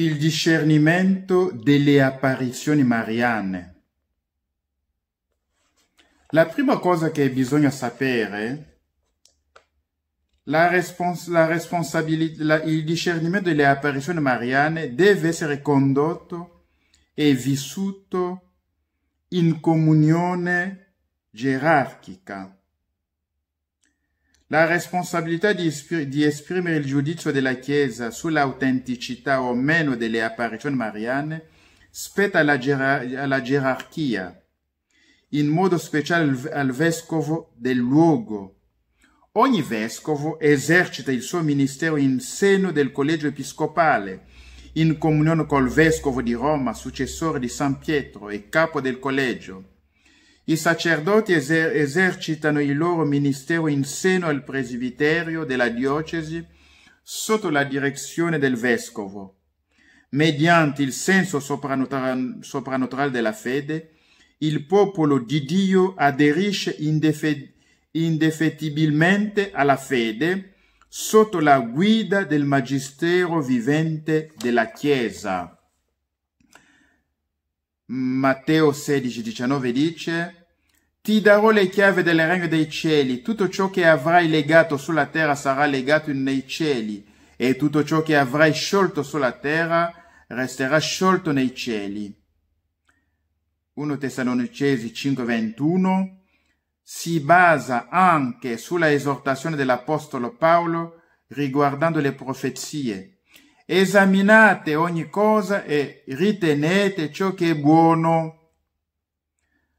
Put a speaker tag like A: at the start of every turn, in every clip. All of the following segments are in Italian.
A: Il discernimento delle apparizioni mariane. La prima cosa che bisogna sapere, il discernimento delle apparizioni mariane deve essere condotto e vissuto in comunione gerarchica. La responsabilità di esprimere il giudizio della Chiesa sull'autenticità o meno delle apparizioni mariane spetta alla gerarchia, in modo speciale al vescovo del luogo. Ogni vescovo esercita il suo ministero in seno del collegio episcopale, in comunione col vescovo di Roma, successore di San Pietro e capo del collegio. I sacerdoti esercitano il loro ministero in seno al presbiterio della diocesi sotto la direzione del vescovo. Mediante il senso soprannaturale della fede, il popolo di Dio aderisce indefettibilmente alla fede sotto la guida del magistero vivente della Chiesa. Matteo 16,19 dice: «Ti darò le chiavi del regno dei cieli, tutto ciò che avrai legato sulla terra sarà legato nei cieli, e tutto ciò che avrai sciolto sulla terra resterà sciolto nei cieli». 1 Tessalonicesi 5,21 si basa anche sulla esortazione dell'Apostolo Paolo riguardando le profezie. Esaminate ogni cosa e ritenete ciò che è buono.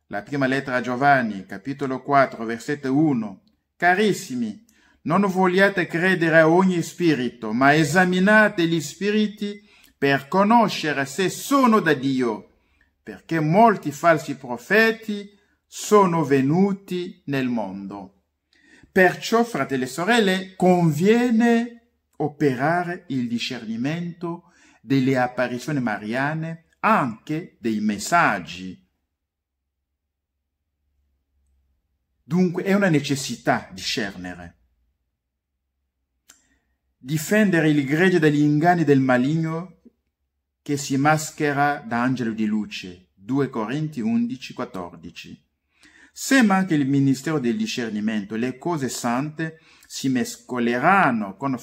A: La prima lettera a Giovanni, capitolo 4, versetto 1. Carissimi, non vogliate credere a ogni spirito, ma esaminate gli spiriti per conoscere se sono da Dio, perché molti falsi profeti sono venuti nel mondo. Perciò, fratelli e sorelle, conviene operare il discernimento delle apparizioni mariane, anche dei messaggi. Dunque è una necessità discernere. Difendere il gregge dagli inganni del maligno che si maschera da angelo di luce. 2 Corinti 11,14. Se manca il ministero del discernimento, le cose sante si mescoleranno con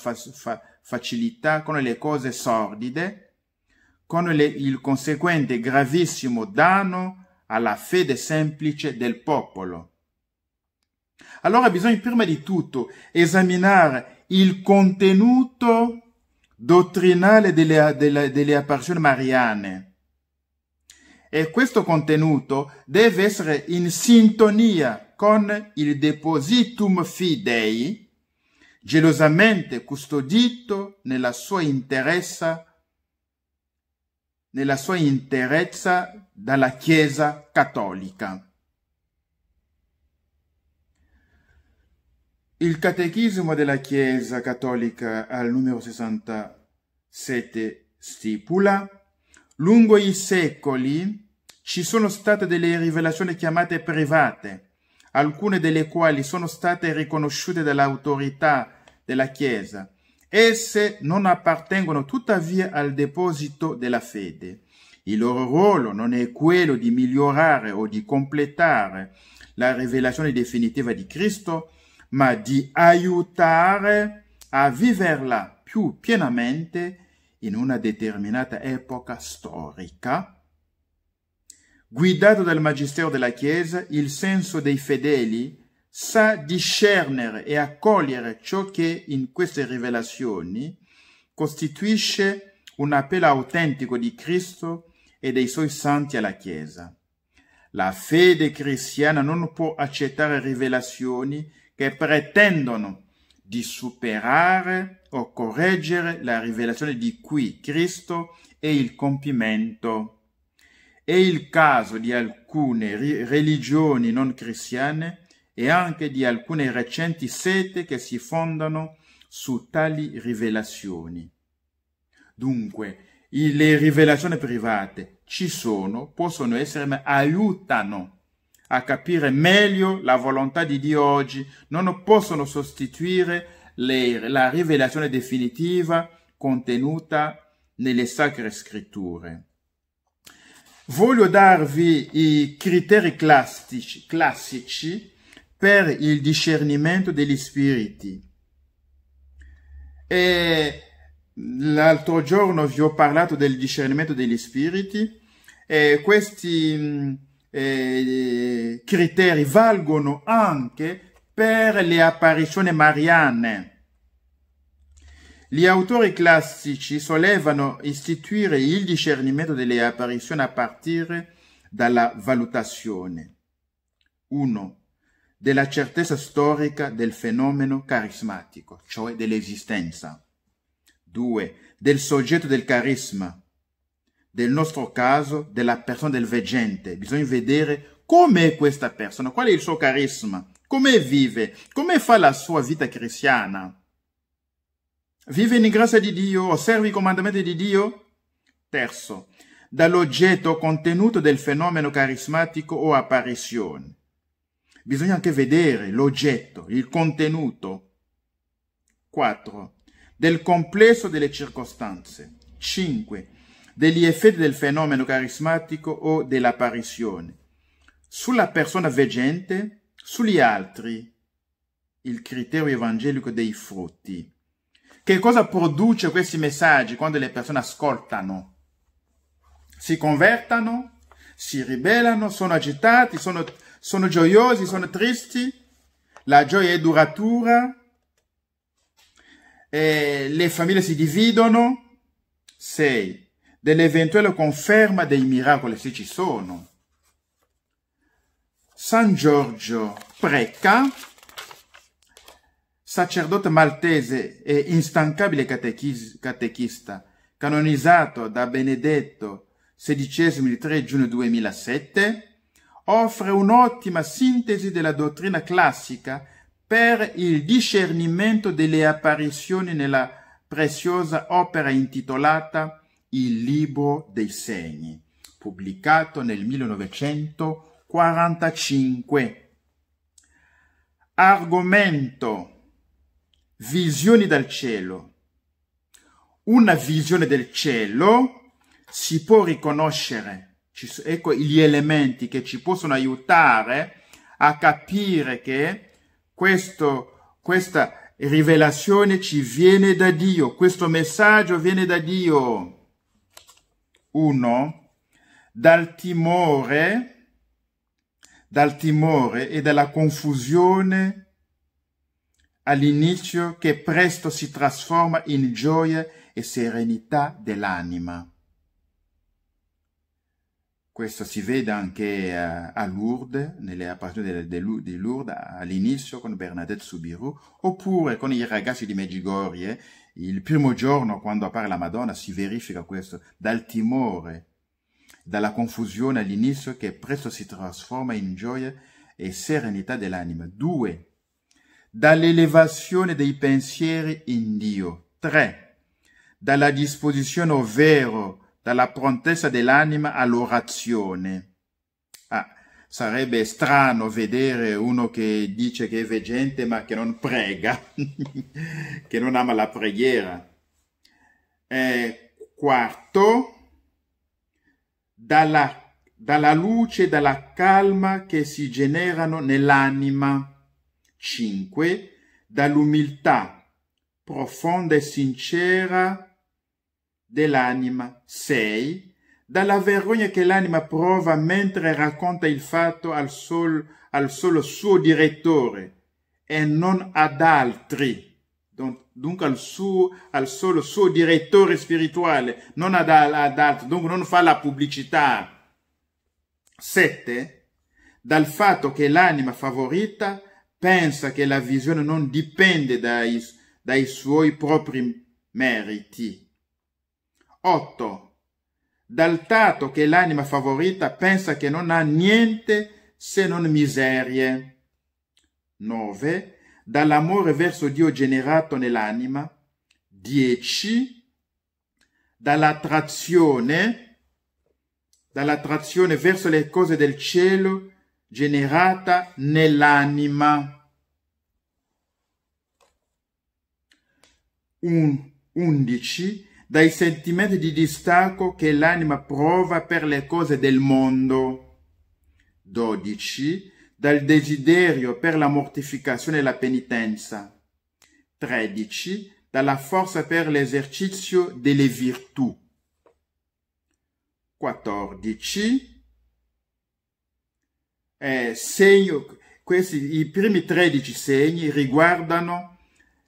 A: facilità con le cose sordide, con il conseguente gravissimo danno alla fede semplice del popolo. Allora bisogna prima di tutto esaminare il contenuto dottrinale delle apparizioni mariane. E questo contenuto deve essere in sintonia con il depositum fidei, gelosamente custodito nella sua interezza dalla Chiesa cattolica. Il Catechismo della Chiesa cattolica al numero 67 stipula: lungo i secoli ci sono state delle rivelazioni chiamate private, alcune delle quali sono state riconosciute dall'autorità della Chiesa. Esse non appartengono tuttavia al deposito della fede. Il loro ruolo non è quello di migliorare o di completare la rivelazione definitiva di Cristo, ma di aiutare a viverla più pienamente in una determinata epoca storica. Guidato dal magistero della Chiesa, il senso dei fedeli sa discernere e accogliere ciò che in queste rivelazioni costituisce un appello autentico di Cristo e dei suoi santi alla Chiesa. La fede cristiana non può accettare rivelazioni che pretendono di superare o correggere la rivelazione di cui Cristo è il compimento. È il caso di alcune religioni non cristiane e anche di alcune recenti sette che si fondano su tali rivelazioni. Dunque, le rivelazioni private ci sono, possono essere, ma aiutano a capire meglio la volontà di Dio oggi, non possono sostituire la rivelazione definitiva contenuta nelle Sacre Scritture. Voglio darvi i criteri classici per il discernimento degli spiriti. E l'altro giorno vi ho parlato del discernimento degli spiriti e questi criteri valgono anche per le apparizioni mariane. Gli autori classici solevano istituire il discernimento delle apparizioni a partire dalla valutazione 1. Della certezza storica del fenomeno carismatico, cioè dell'esistenza. 2. Del soggetto del carisma. Nel nostro caso, della persona del veggente. Bisogna vedere com'è questa persona, qual è il suo carisma, come vive, come fa la sua vita cristiana. Vive in grazia di Dio, osserva i comandamenti di Dio. Terzo, dall'oggetto contenuto del fenomeno carismatico o apparizione. Bisogna anche vedere l'oggetto, il contenuto. 4. Del complesso delle circostanze. 5. Degli effetti del fenomeno carismatico o dell'apparizione. Sulla persona veggente, sugli altri. Il criterio evangelico dei frutti. Che cosa produce questi messaggi quando le persone ascoltano? Si convertano? Si ribellano? Sono agitati? Sono gioiosi? Sono tristi? La gioia è duratura? Le famiglie si dividono? 6. Dell'eventuale conferma dei miracoli, se ci sono. San Giorgio Preca, sacerdote maltese e instancabile catechista, canonizzato da Benedetto XVI il 3 giugno 2007, offre un'ottima sintesi della dottrina classica per il discernimento delle apparizioni nella preziosa opera intitolata Il Libro dei Segni, pubblicato nel 1945. Argomento: visioni dal cielo. Una visione del cielo si può riconoscere, ecco gli elementi che ci possono aiutare a capire che questa rivelazione ci viene da Dio, questo messaggio viene da Dio. 1. Dal timore e dalla confusione all'inizio, che presto si trasforma in gioia e serenità dell'anima. Questo si vede anche a Lourdes, nelle apparizioni di Lourdes, all'inizio con Bernadette Soubirous, oppure con i ragazzi di Medjugorje. Il primo giorno, quando appare la Madonna, si verifica questo, dal timore, dalla confusione all'inizio, che presto si trasforma in gioia e serenità dell'anima. 2. Dall'elevazione dei pensieri in Dio. 3. Dalla disposizione, ovvero dalla prontezza dell'anima all'orazione. Sarebbe strano vedere uno che dice che è veggente ma che non prega, che non ama la preghiera. 4. Dalla luce e dalla calma che si generano nell'anima. 5. Dall'umiltà profonda e sincera dell'anima. 6. Dalla vergogna che l'anima prova mentre racconta il fatto al solo suo direttore e non ad altri. Dunque al solo suo direttore spirituale, non ad altri, dunque non fa la pubblicità. 7. Dal fatto che l'anima favorita pensa che la visione non dipende dai suoi propri meriti. 8. Dal dato che l'anima favorita pensa che non ha niente se non miserie. 9. Dall'amore verso Dio generato nell'anima. 10. Dall'attrazione verso le cose del cielo generata nell'anima. 11. dai sentimenti di distacco che l'anima prova per le cose del mondo. 12. Dal desiderio per la mortificazione e la penitenza. 13. Dalla forza per l'esercizio delle virtù. 14. I primi 13 segni riguardano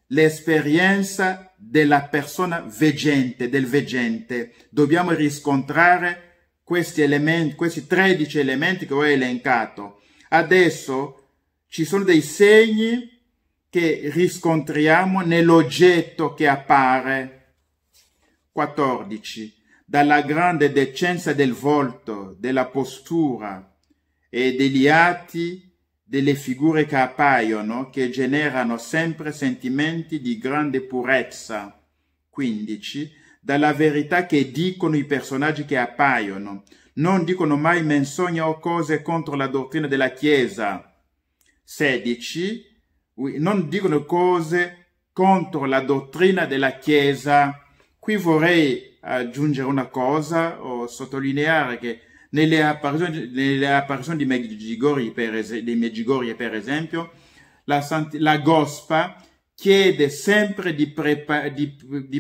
A: l'esperienza della persona veggente, del veggente. Dobbiamo riscontrare questi elementi, questi 13 elementi che ho elencato. Adesso ci sono dei segni che riscontriamo nell'oggetto che appare. 14. Dalla grande decenza del volto, della postura e degli atti delle figure che appaiono, che generano sempre sentimenti di grande purezza. 15. Dalla verità che dicono i personaggi che appaiono, non dicono mai menzogne o cose contro la dottrina della Chiesa. 16. Non dicono cose contro la dottrina della Chiesa. Qui vorrei aggiungere una cosa o sottolineare che nelle apparizioni di Medjugorje, per esempio, la Gospa chiede sempre di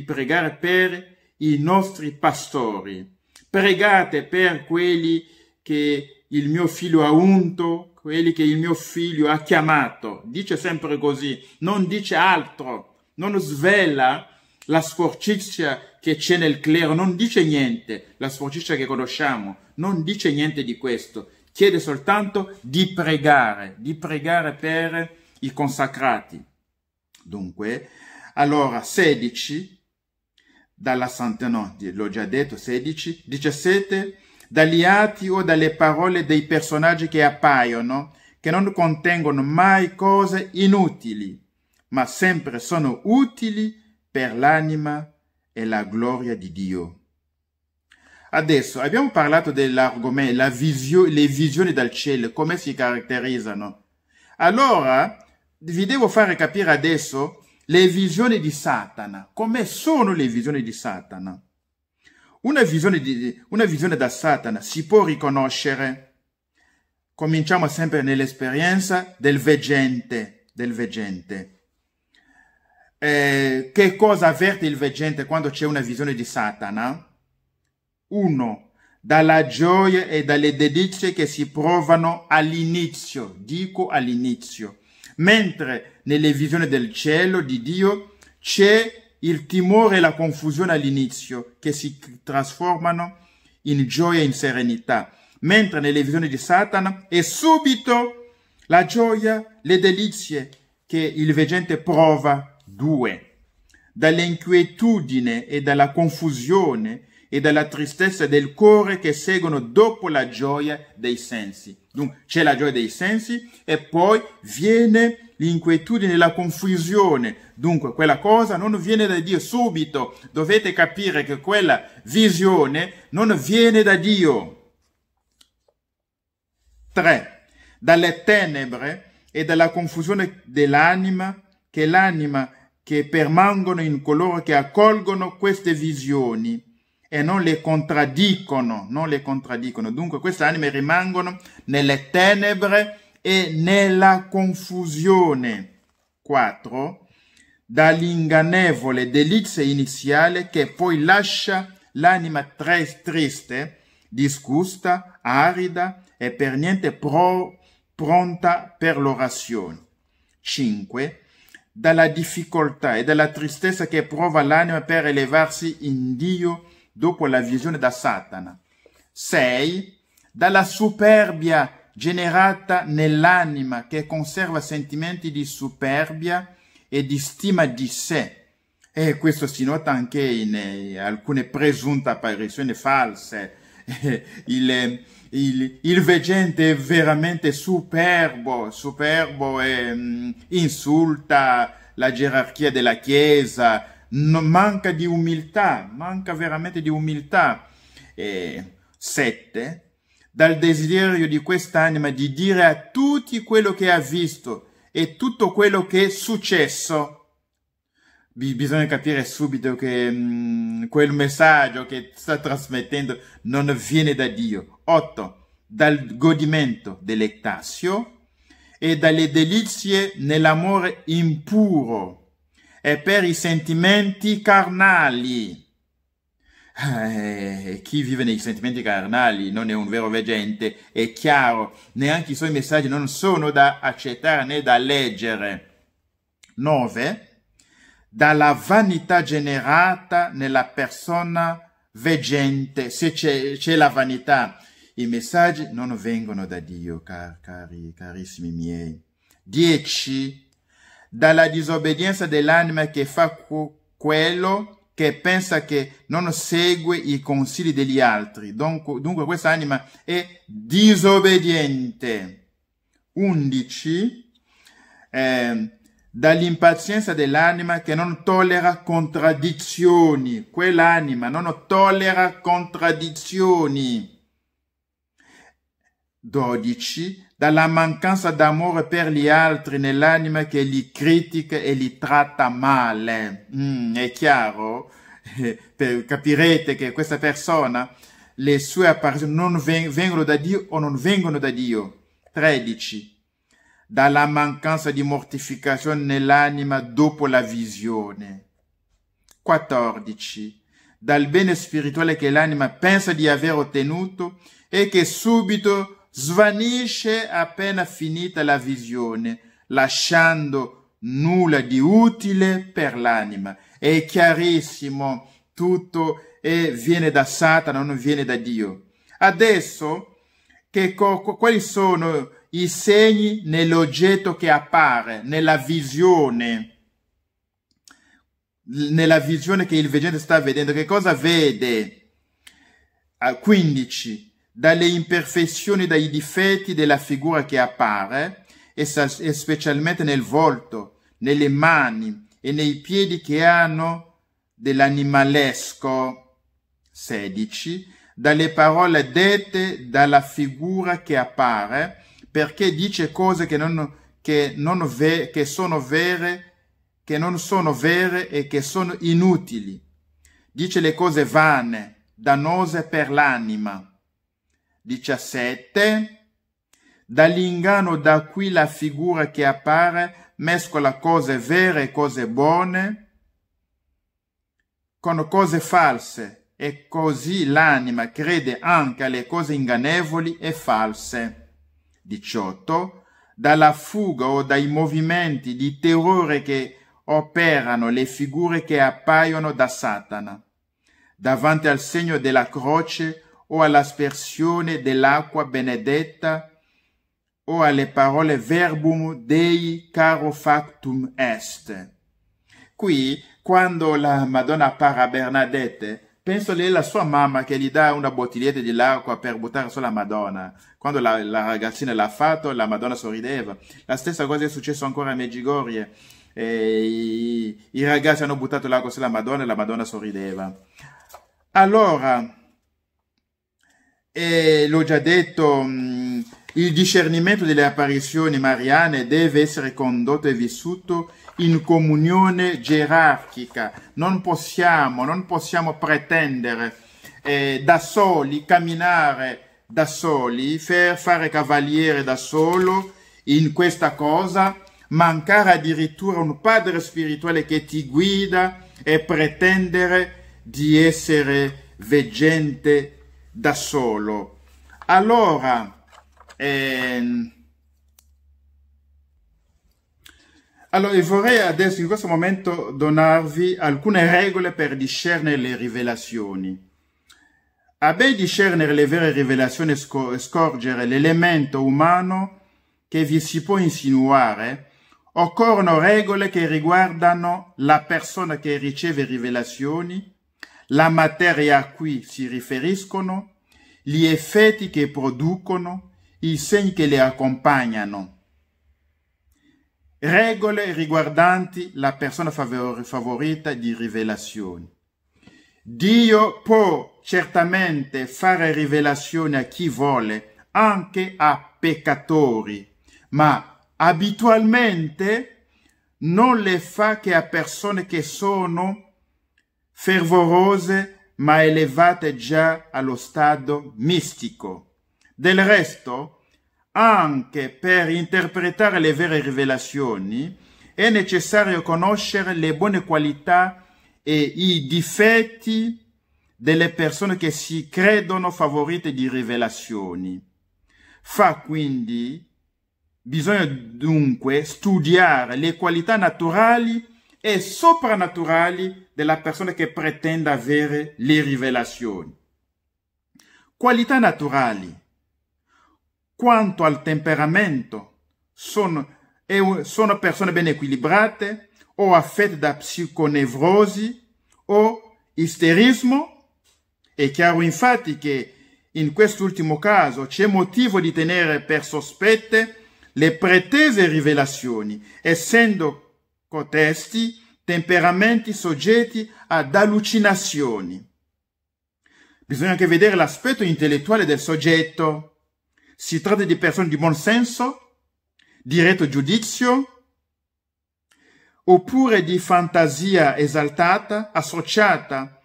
A: pregare per i nostri pastori. Pregate per quelli che il mio figlio ha unto, quelli che il mio figlio ha chiamato. Dice sempre così, non dice altro, non svela la sporcizia che c'è nel clero, non dice niente, la sporcizia che conosciamo, non dice niente di questo, chiede soltanto di pregare per i consacrati. Dunque, allora 16, dalla Santa, no, l'ho già detto, 16, 17, dagli atti o dalle parole dei personaggi che appaiono, che non contengono mai cose inutili, ma sempre sono utili per l'anima e la gloria di Dio. Adesso abbiamo parlato dell'argomento, le visioni dal cielo, come si caratterizzano. Allora, vi devo fare capire adesso le visioni di Satana. Come sono le visioni di Satana? Una visione da Satana si può riconoscere. Cominciamo sempre nell'esperienza del veggente. Che cosa avverte il veggente quando c'è una visione di Satana? 1. Dalla gioia e dalle delizie che si provano all'inizio, dico all'inizio, mentre nelle visioni del cielo di Dio c'è il timore e la confusione all'inizio, che si trasformano in gioia e in serenità, mentre nelle visioni di Satana è subito la gioia, le delizie che il veggente prova. 2. Dall'inquietudine e dalla confusione e dalla tristezza del cuore che seguono dopo la gioia dei sensi. Dunque c'è la gioia dei sensi e poi viene l'inquietudine e la confusione. Dunque quella cosa non viene da Dio subito. Dovete capire che quella visione non viene da Dio. 3. Dalle tenebre e dalla confusione dell'anima, che permangono in coloro che accolgono queste visioni e non le contraddicono. Dunque queste anime rimangono nelle tenebre e nella confusione. 4. Dall'ingannevole delizia iniziale che poi lascia l'anima triste, disgusta, arida e per niente pronta per l'orazione. 5. Dalla difficoltà e dalla tristezza che prova l'anima per elevarsi in Dio dopo la visione da Satana. 6. Dalla superbia generata nell'anima che conserva sentimenti di superbia e di stima di sé. E questo si nota anche in alcune presunte apparizioni false. Il veggente è veramente superbo e insulta la gerarchia della Chiesa, manca veramente di umiltà. 7. Dal desiderio di quest'anima di dire a tutti quello che ha visto e tutto quello che è successo. bisogna capire subito che quel messaggio che sta trasmettendo non viene da Dio. 8. Dal godimento dell'ectasio e dalle delizie nell'amore impuro e per i sentimenti carnali. Chi vive nei sentimenti carnali non è un vero veggente, è chiaro, neanche i suoi messaggi non sono da accettare né da leggere. 9. Dalla vanità generata nella persona veggente. Se c'è la vanità, i messaggi non vengono da Dio, carissimi miei. 10. Dalla disobbedienza dell'anima che fa quello che pensa che non segue i consigli degli altri. Dunque questa anima è disobbediente. 11. Dall'impazienza dell'anima che non tollera contraddizioni. Quell'anima non tollera contraddizioni. 12. Dalla mancanza d'amore per gli altri nell'anima che li critica e li tratta male. È chiaro? Capirete che questa persona, le sue apparizioni non vengono da Dio o non vengono da Dio. 13. Dalla mancanza di mortificazione nell'anima dopo la visione. 14. Dal bene spirituale che l'anima pensa di aver ottenuto e che subito svanisce appena finita la visione, lasciando nulla di utile per l'anima. È chiarissimo, tutto viene da Satana, non viene da Dio. Adesso, quali sono i segni nell'oggetto che appare, nella visione che il veggente sta vedendo? Che cosa vede? 15. Dalle imperfezioni, dai difetti della figura che appare, e specialmente nel volto, nelle mani e nei piedi che hanno dell'animalesco. 16. Dalle parole dette dalla figura che appare, perché dice cose che non sono vere e che sono inutili. Dice le cose vane, dannose per l'anima. 17. Dall'inganno da cui la figura che appare mescola cose vere e cose buone con cose false, e così l'anima crede anche alle cose ingannevoli e false. 18. Dalla fuga o dai movimenti di terrore che operano le figure che appaiono da Satana, davanti al segno della croce o all'aspersione dell'acqua benedetta o alle parole verbum Dei caro factum est. Qui, quando la Madonna appare a Bernadette, penso lei la sua mamma che gli dà una bottiglietta dell'acqua per buttare sulla Madonna. Quando la ragazzina l'ha fatto, la Madonna sorrideva. La stessa cosa è successo ancora a Medjugorje. I ragazzi hanno buttato l'acqua sulla Madonna e la Madonna sorrideva. Allora, l'ho già detto, il discernimento delle apparizioni mariane deve essere condotto e vissuto in comunione gerarchica. Non possiamo pretendere da soli, camminare da soli, fare cavaliere da solo in questa cosa, mancare addirittura un padre spirituale che ti guida e pretendere di essere veggente da solo. Allora, vorrei adesso in questo momento donarvi alcune regole per discernere le rivelazioni. A ben discernere le vere rivelazioni e scorgere l'elemento umano che vi si può insinuare, occorrono regole che riguardano la persona che riceve rivelazioni, la materia a cui si riferiscono, gli effetti che producono, i segni che le accompagnano. Regole riguardanti la persona favorita di rivelazioni. Dio può certamente fare rivelazioni a chi vuole, anche a peccatori, ma abitualmente non le fa che a persone che sono fervorose ma elevate già allo stadio mistico. Del resto, anche per interpretare le vere rivelazioni è necessario conoscere le buone qualità e i difetti delle persone che si credono favorite di rivelazioni. Bisogna dunque studiare le qualità naturali e soprannaturali della persona che pretende avere le rivelazioni. Qualità naturali. Quanto al temperamento, sono persone ben equilibrate o affette da psiconevrosi o isterismo. È chiaro infatti che in quest'ultimo caso c'è motivo di tenere per sospette le pretese rivelazioni, essendo cotesti temperamenti soggetti ad allucinazioni. Bisogna anche vedere l'aspetto intellettuale del soggetto. Si tratta di persone di buon senso, di retto giudizio, oppure di fantasia esaltata, associata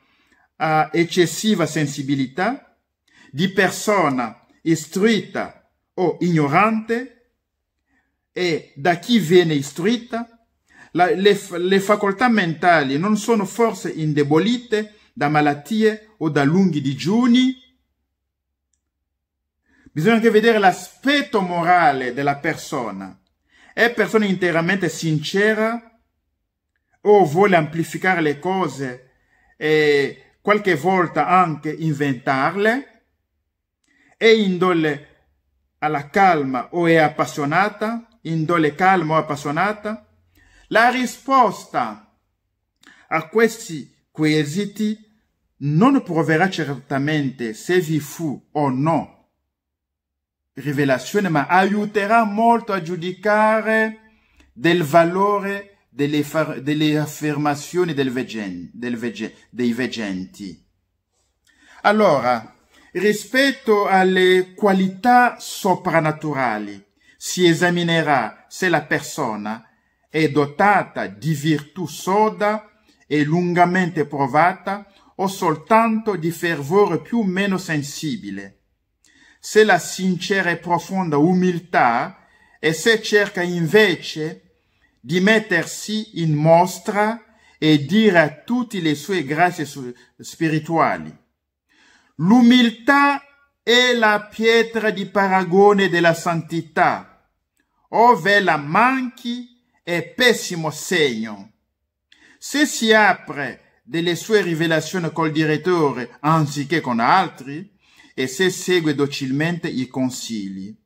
A: a eccessiva sensibilità, di persona istruita o ignorante, e da chi viene istruita. Le facoltà mentali non sono forse indebolite da malattie o da lunghi digiuni? Bisogna anche vedere l'aspetto morale della persona. È persona interamente sincera o vuole amplificare le cose e qualche volta anche inventarle? È indole alla calma o è appassionata? Indole calma o appassionata? La risposta a questi quesiti non proverà certamente se vi fu o no rivelazione, ma aiuterà molto a giudicare del valore delle affermazioni dei veggenti. Allora, rispetto alle qualità soprannaturali, si esaminerà se la persona è dotata di virtù soda e lungamente provata o soltanto di fervore più o meno sensibile, se la sincera e profonda umiltà e se cerca invece di mettersi in mostra e dire a tutti le sue grazie spirituali. L'umiltà è la pietra di paragone della santità. Ove la manchi è pessimo segno. Se si apre delle sue rivelazioni col direttore anziché con altri, e se segue docilmente i consigli.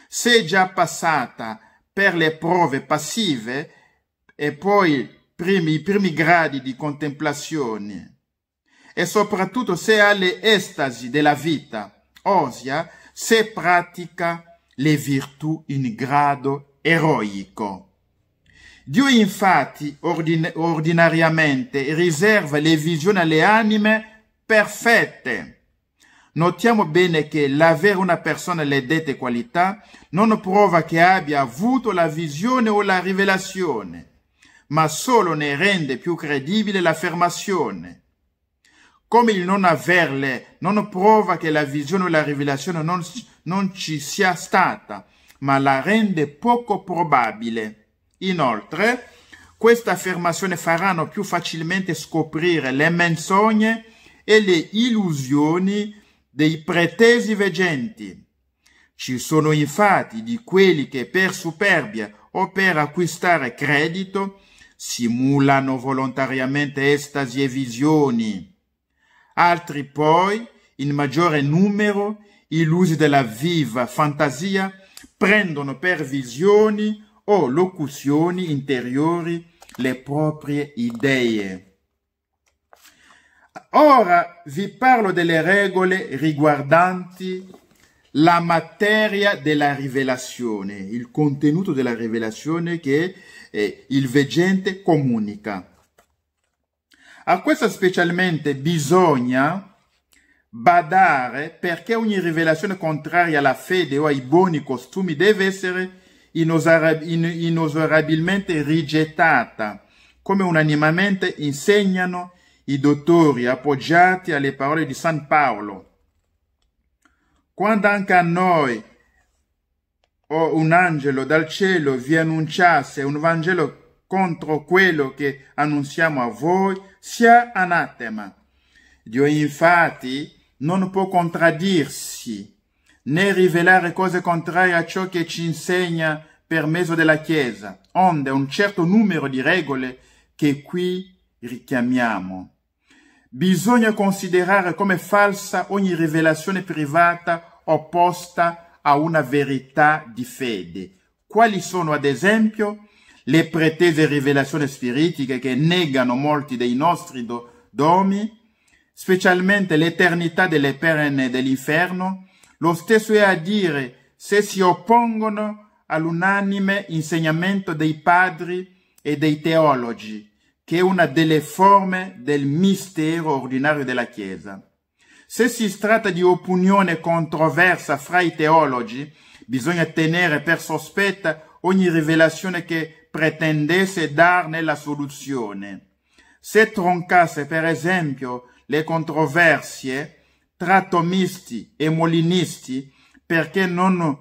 A: Se è già passata per le prove passive e poi i primi gradi di contemplazione, e soprattutto se ha le estasi della vita, ossia se pratica le virtù in grado eroico. Dio infatti ordinariamente riserva le visioni alle anime perfette. Notiamo bene che l'avere una persona le dette qualità non prova che abbia avuto la visione o la rivelazione, ma solo ne rende più credibile l'affermazione. Come il non averle non prova che la visione o la rivelazione non ci sia stata, ma la rende poco probabile. Inoltre, queste affermazioni faranno più facilmente scoprire le menzogne e le illusioni dei pretesi veggenti. Ci sono infatti di quelli che per superbia o per acquistare credito simulano volontariamente estasi e visioni. Altri poi, in maggiore numero, illusi dalla viva fantasia, prendono per visioni o locuzioni interiori le proprie idee. Ora vi parlo delle regole riguardanti la materia della rivelazione, il contenuto della rivelazione che il veggente comunica. A questo specialmente bisogna badare perché ogni rivelazione contraria alla fede o ai buoni costumi deve essere inesorabilmente rigettata, come unanimemente insegnano i dottori appoggiati alle parole di San Paolo. Quando anche a noi o un angelo dal cielo vi annunciasse un Vangelo contro quello che annunziamo a voi, sia anatema. Dio infatti non può contraddirsi, né rivelare cose contrarie a ciò che ci insegna per mezzo della Chiesa, onde un certo numero di regole che qui richiamiamo. Bisogna considerare come falsa ogni rivelazione privata opposta a una verità di fede. Quali sono, ad esempio, le pretese rivelazioni spiritiche che negano molti dei nostri dogmi, specialmente l'eternità delle pene dell'inferno. Lo stesso è a dire se si oppongono all'unanime insegnamento dei padri e dei teologi, che è una delle forme del mistero ordinario della Chiesa. Se si tratta di opinione controversa fra i teologi, bisogna tenere per sospetta ogni rivelazione che pretendesse darne la soluzione. Se troncasse, per esempio, le controversie tra tomisti e molinisti, perché non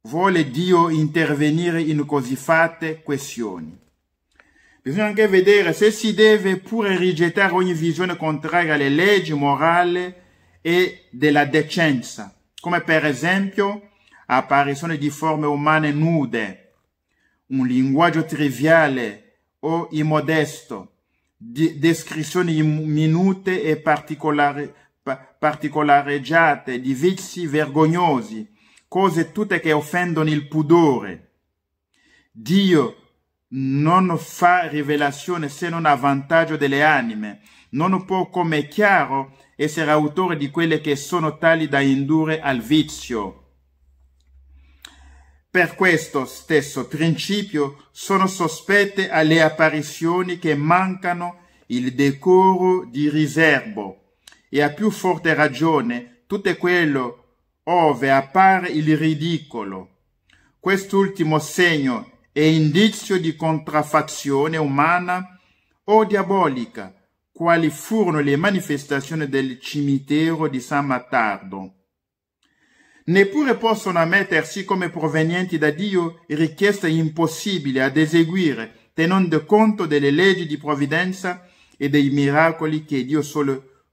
A: vuole Dio intervenire in così fatte questioni. Bisogna anche vedere se si deve pure rigettare ogni visione contraria alle leggi morali e della decenza, come per esempio apparizioni di forme umane nude, un linguaggio triviale o immodesto, descrizioni minute e particolareggiate di vizi vergognosi, cose tutte che offendono il pudore. Dio non fa rivelazione se non a vantaggio delle anime, non può, come è chiaro, essere autore di quelle che sono tali da indurre al vizio. Per questo stesso principio sono sospette alle apparizioni che mancano il decoro di riservo, e a più forte ragione tutto quello ove appare il ridicolo. Quest'ultimo segno è indizio di contraffazione umana o diabolica, quali furono le manifestazioni del cimitero di San Mattardo. Neppure possono ammettersi come provenienti da Dio richieste impossibili ad eseguire, tenendo conto delle leggi di provvidenza e dei miracoli che Dio solo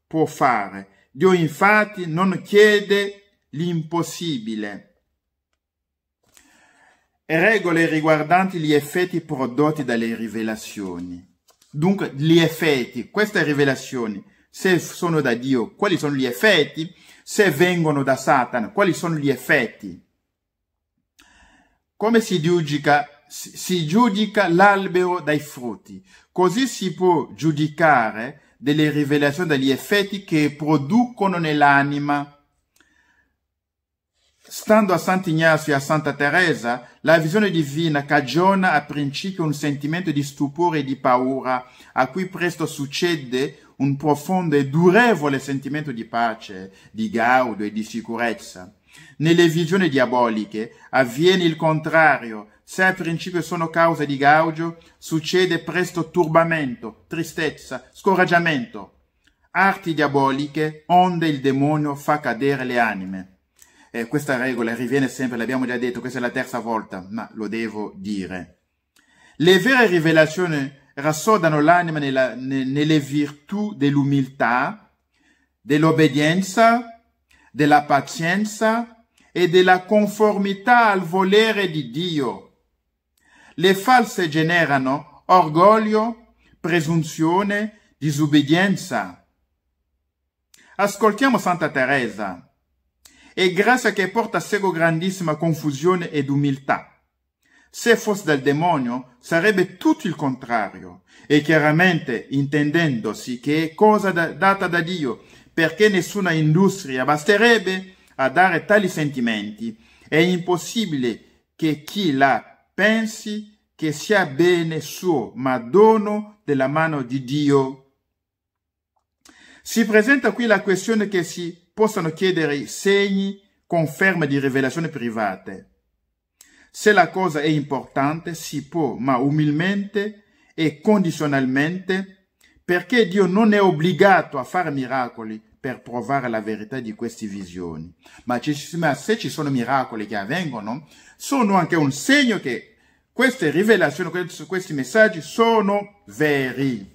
A: può fare. Dio infatti non chiede l'impossibile. Regole riguardanti gli effetti prodotti dalle rivelazioni. Dunque, gli effetti, queste rivelazioni, se sono da Dio, quali sono gli effetti? Se vengono da Satana, quali sono gli effetti? Come si giudica? Si giudica l'albero dai frutti. Così si può giudicare delle rivelazioni dagli effetti che producono nell'anima. Stando a Sant'Ignazio e a Santa Teresa, la visione divina cagiona a principio un sentimento di stupore e di paura, a cui presto succede un profondo e durevole sentimento di pace, di gaudio e di sicurezza. Nelle visioni diaboliche avviene il contrario. Se a principio sono causa di gaudio, succede presto turbamento, tristezza, scoraggiamento. Arti diaboliche, onde il demonio fa cadere le anime. Questa regola riviene sempre, l'abbiamo già detto, questa è la terza volta, ma lo devo dire. Le vere rivelazioni rassodano l'anima nelle virtù dell'umiltà, dell'obbedienza, della pazienza e della conformità al volere di Dio. Le false generano orgoglio, presunzione, disobbedienza. Ascoltiamo Santa Teresa. È grazia che porta a seguito grandissima confusione ed umiltà. Se fosse dal demonio, sarebbe tutto il contrario, e chiaramente intendendosi che è cosa data da Dio, perché nessuna industria basterebbe a dare tali sentimenti. È impossibile che chi la pensi che sia bene suo, ma dono della mano di Dio. Si presenta qui la questione che si possano chiedere segni, conferme di rivelazioni private. Se la cosa è importante, si può, ma umilmente e condizionalmente, perché Dio non è obbligato a fare miracoli per provare la verità di queste visioni. Ma se ci sono miracoli che avvengono, sono anche un segno che queste rivelazioni, questi messaggi sono veri.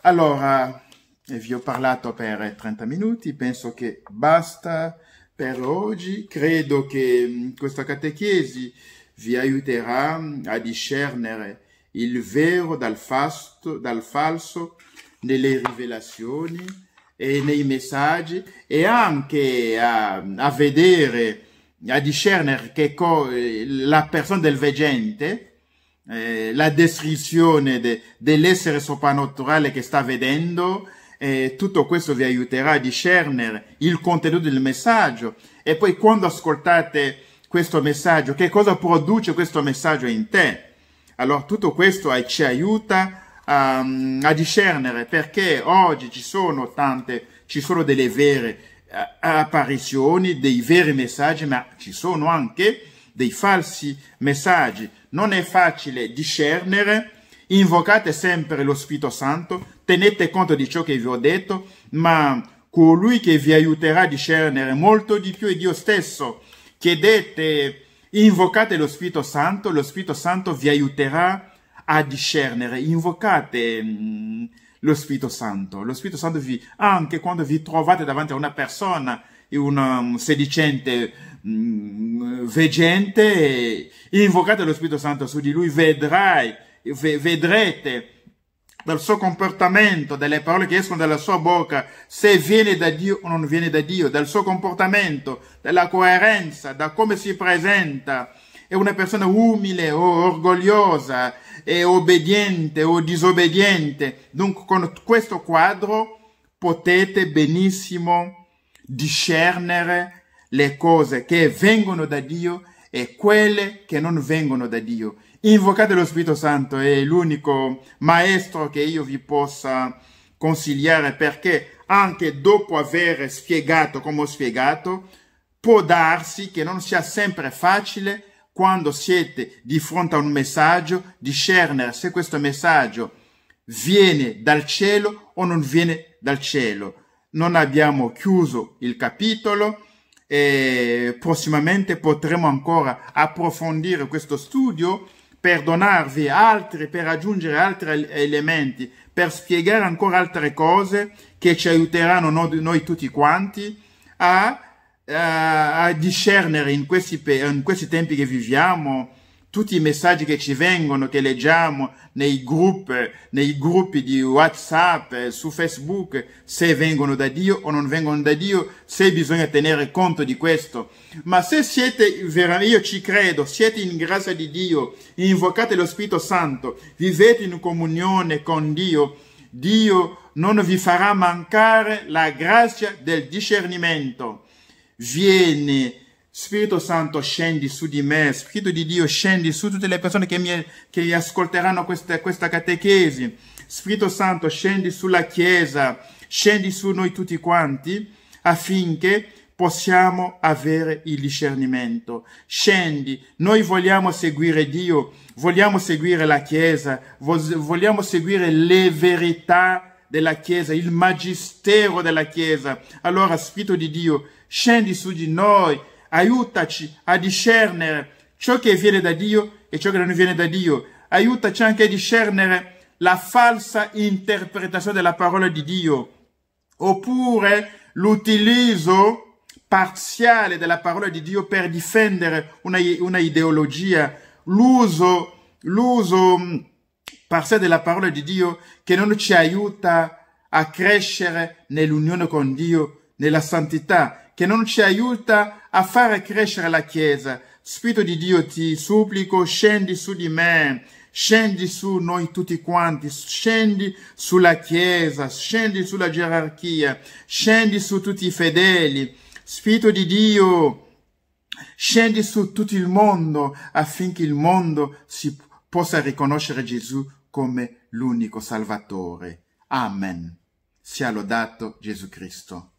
A: Allora, vi ho parlato per 30 minuti, penso che basta per oggi. Credo che questa catechesi vi aiuterà a discernere il vero dal falso nelle rivelazioni e nei messaggi, e anche a vedere, a discernere che la persona del veggente, la descrizione dell'essere soprannaturale che sta vedendo, tutto questo vi aiuterà a discernere il contenuto del messaggio. E poi quando ascoltate questo messaggio, che cosa produce questo messaggio in te? Allora tutto questo ci aiuta a discernere, perché oggi ci sono delle vere apparizioni, dei veri messaggi, ma ci sono anche dei falsi messaggi. Non è facile discernere. Invocate sempre lo Spirito Santo, tenete conto di ciò che vi ho detto, ma colui che vi aiuterà a discernere molto di più è Dio stesso. Chiedete, invocate lo Spirito Santo vi aiuterà a discernere. Invocate lo Spirito Santo anche quando vi trovate davanti a una persona, un sedicente veggente, invocate lo Spirito Santo su di lui, vedrete dal suo comportamento, dalle parole che escono dalla sua bocca, se viene da Dio o non viene da Dio, dal suo comportamento, dalla coerenza, da come si presenta. È una persona umile o orgogliosa, è obbediente o disobbediente. Dunque con questo quadro potete benissimo discernere le cose che vengono da Dio e quelle che non vengono da Dio. Invocate lo Spirito Santo, è l'unico maestro che io vi possa consigliare, perché anche dopo aver spiegato come ho spiegato, può darsi che non sia sempre facile, quando siete di fronte a un messaggio, discernere se questo messaggio viene dal cielo o non viene dal cielo. Non abbiamo chiuso il capitolo e prossimamente potremo ancora approfondire questo studio per donarvi per aggiungere altri elementi, per spiegare ancora altre cose che ci aiuteranno noi tutti quanti a discernere in questi tempi che viviamo, tutti i messaggi che ci vengono, che leggiamo nei gruppi di WhatsApp, su Facebook, se vengono da Dio o non vengono da Dio, se bisogna tenere conto di questo. Ma se siete io ci credo, siete in grazia di Dio, invocate lo Spirito Santo, vivete in comunione con Dio, Dio non vi farà mancare la grazia del discernimento. Vieni, Spirito Santo, scendi su di me, Spirito di Dio, scendi su tutte le persone che mi ascolteranno questa catechesi. Spirito Santo, scendi sulla Chiesa, scendi su noi tutti quanti, affinché possiamo avere il discernimento. Scendi, noi vogliamo seguire Dio, vogliamo seguire la Chiesa, vogliamo seguire le verità della Chiesa, il magistero della Chiesa. Allora, Spirito di Dio, scendi su di noi, aiutaci a discernere ciò che viene da Dio e ciò che non viene da Dio. Aiutaci anche a discernere la falsa interpretazione della parola di Dio, oppure l'utilizzo parziale della parola di Dio per difendere una ideologia, l'uso parziale della parola di Dio che non ci aiuta a crescere nell'unione con Dio, nella santità, che non ci aiuta a fare crescere la Chiesa. Spirito di Dio, ti supplico, scendi su di me, scendi su noi tutti quanti, scendi sulla Chiesa, scendi sulla gerarchia, scendi su tutti i fedeli. Spirito di Dio, scendi su tutto il mondo affinché il mondo possa riconoscere Gesù come l'unico Salvatore. Amen. Sia lodato Gesù Cristo.